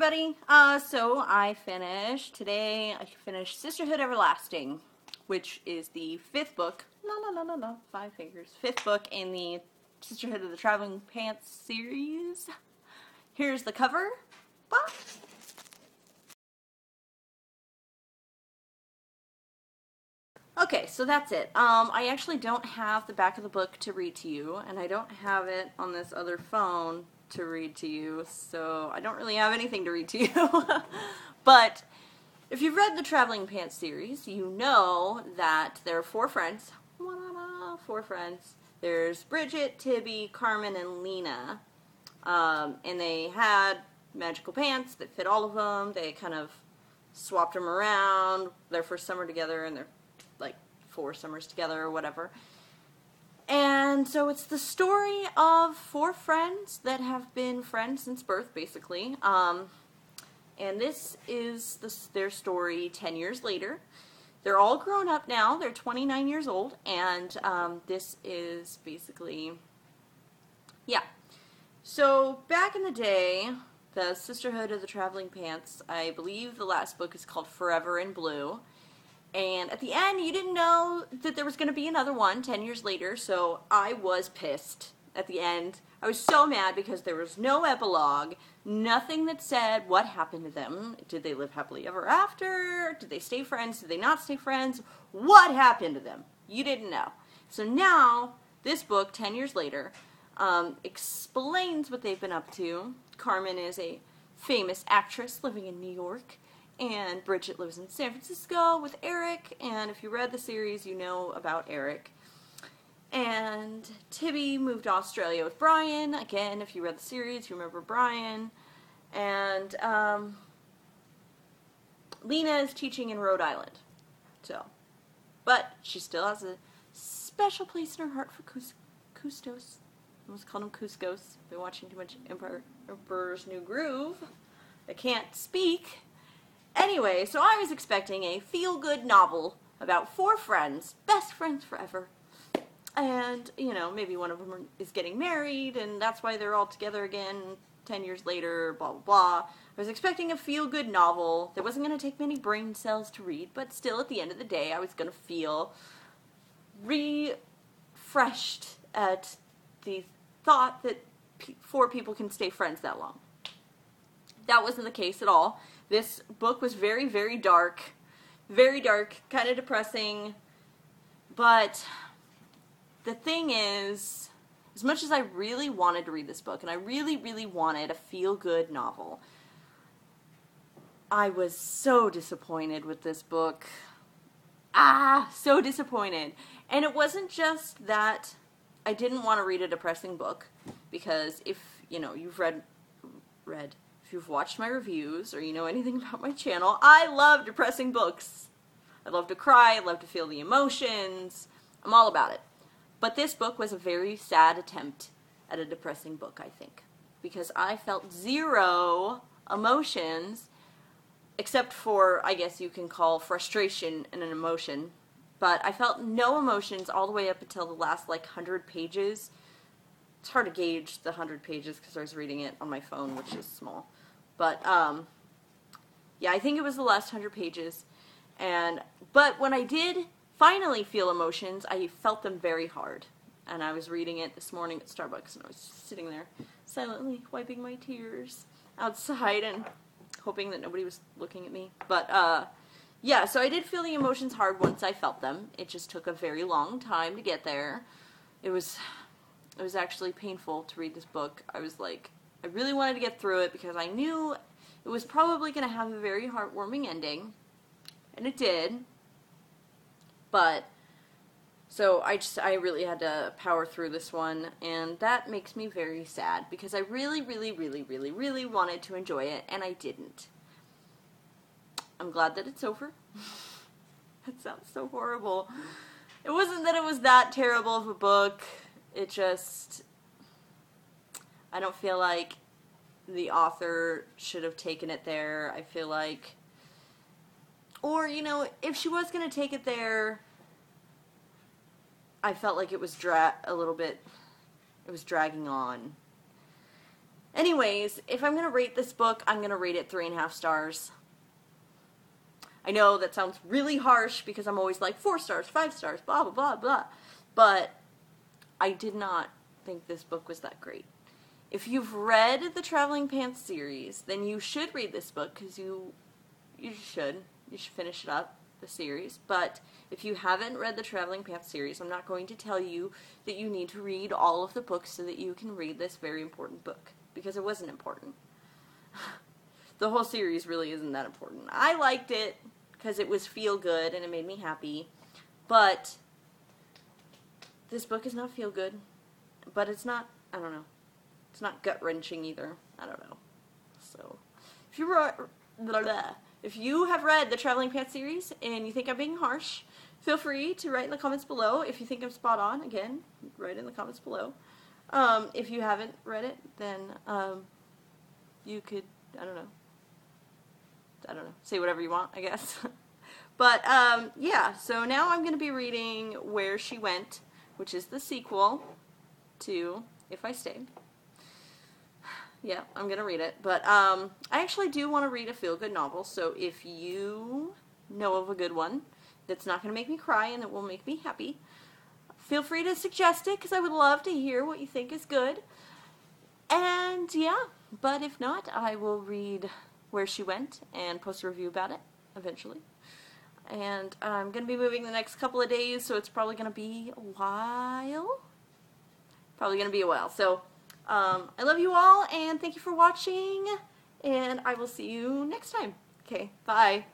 everybody. So I finished Sisterhood Everlasting, which is the fifth book. No, 5 fingers. Fifth book in the Sisterhood of the Traveling Pants series. Here's the cover. Bah. Okay, so that's it. I actually don't have the back of the book to read to you, and I don't have it on this other phone to read to you, so I don't really have anything to read to you. But if you've read the Traveling Pants series, you know that there are 4 friends. 4 friends. There's Bridget, Tibby, Carmen, and Lena. And they had magical pants that fit all of them. They kind of swapped them around their first summer together, and they're like 4 summers together or whatever. And so it's the story of 4 friends that have been friends since birth, basically. And this is their story 10 years later. They're all grown up now. They're 29 years old. And this is basically, yeah. So back in the day, the Sisterhood of the Traveling Pants, I believe the last book is called Forever in Blue. And at the end, you didn't know that there was going to be another one 10 years later, so I was pissed at the end. I was so mad because there was no epilogue, nothing that said what happened to them. Did they live happily ever after? Did they stay friends? Did they not stay friends? What happened to them? You didn't know. So now, this book, 10 years later, explains what they've been up to. Carmen is a famous actress living in New York. And Bridget lives in San Francisco with Eric, and if you read the series, you know about Eric. And Tibby moved to Australia with Brian. Again, if you read the series, you remember Brian. And Lena is teaching in Rhode Island. But she still has a special place in her heart for Custos. I almost called him Cuscos. Been watching too much Emperor's New Groove. I can't speak. Anyway, so I was expecting a feel-good novel about 4 friends, best friends forever. And, you know, maybe one of them is getting married, and that's why they're all together again 10 years later, blah, blah, blah. I was expecting a feel-good novel that wasn't going to take many brain cells to read, but still, at the end of the day, I was going to feel refreshed at the thought that 4 people can stay friends that long. That wasn't the case at all. This book was very, very dark, kind of depressing, but the thing is, as much as I really wanted to read this book, and I really, really wanted a feel-good novel, I was so disappointed with this book. So disappointed. And it wasn't just that I didn't want to read a depressing book, because if, you know, you've if you've watched my reviews or you know anything about my channel, I love depressing books. I love to cry, I love to feel the emotions. I'm all about it. But this book was a very sad attempt at a depressing book, I think. Because I felt 0 emotions, except for, I guess you can call frustration an emotion. But I felt no emotions all the way up until the last, 100 pages. It's hard to gauge the 100 pages because I was reading it on my phone, which is small. But, yeah, I think it was the last 100 pages. But when I did finally feel emotions, I felt them very hard. And I was reading it this morning at Starbucks, and I was sitting there silently wiping my tears outside and hoping that nobody was looking at me. But, yeah, so I did feel the emotions hard once I felt them. It just took a very long time to get there. It was actually painful to read this book. I was like, I really wanted to get through it because I knew it was probably going to have a very heartwarming ending. And it did. But, so I really had to power through this one. And that makes me very sad because I really, really, really, really, really wanted to enjoy it. And I didn't. I'm glad that it's over. That sounds so horrible. It wasn't that it was that terrible of a book. It just, I don't feel like the author should have taken it there. I feel like, or, you know, if she was going to take it there, I felt like it was it was dragging on. Anyways, if I'm going to rate this book, I'm going to rate it 3.5 stars. I know that sounds really harsh because I'm always like 4 stars, 5 stars, blah, blah, blah, blah. But I did not think this book was that great. If you've read the Traveling Pants series, then you should read this book because you should finish it up, the series. But if you haven't read the Traveling Pants series, I'm not going to tell you that you need to read all of the books so that you can read this very important book, because it wasn't important. The whole series really isn't that important. I liked it because it was feel good and it made me happy, but this book is not feel good, but it's not, I don't know, it's not gut-wrenching either. I don't know. So, if you have read the Traveling Pants series and you think I'm being harsh, feel free to write in the comments below. If you think I'm spot on, again, write in the comments below. If you haven't read it, then you could, I don't know, say whatever you want, I guess. But, yeah, so now I'm going to be reading Where She Went, which is the sequel to If I Stay. Yeah, I'm going to read it. But I actually do want to read a feel-good novel, so if you know of a good one that's not going to make me cry and that will make me happy, feel free to suggest it, because I would love to hear what you think is good. And, yeah, but if not, I will read Where She Went and post a review about it eventually. And I'm going to be moving the next couple of days, so it's probably going to be a while. So, I love you all, and thank you for watching, and I will see you next time. Okay, bye.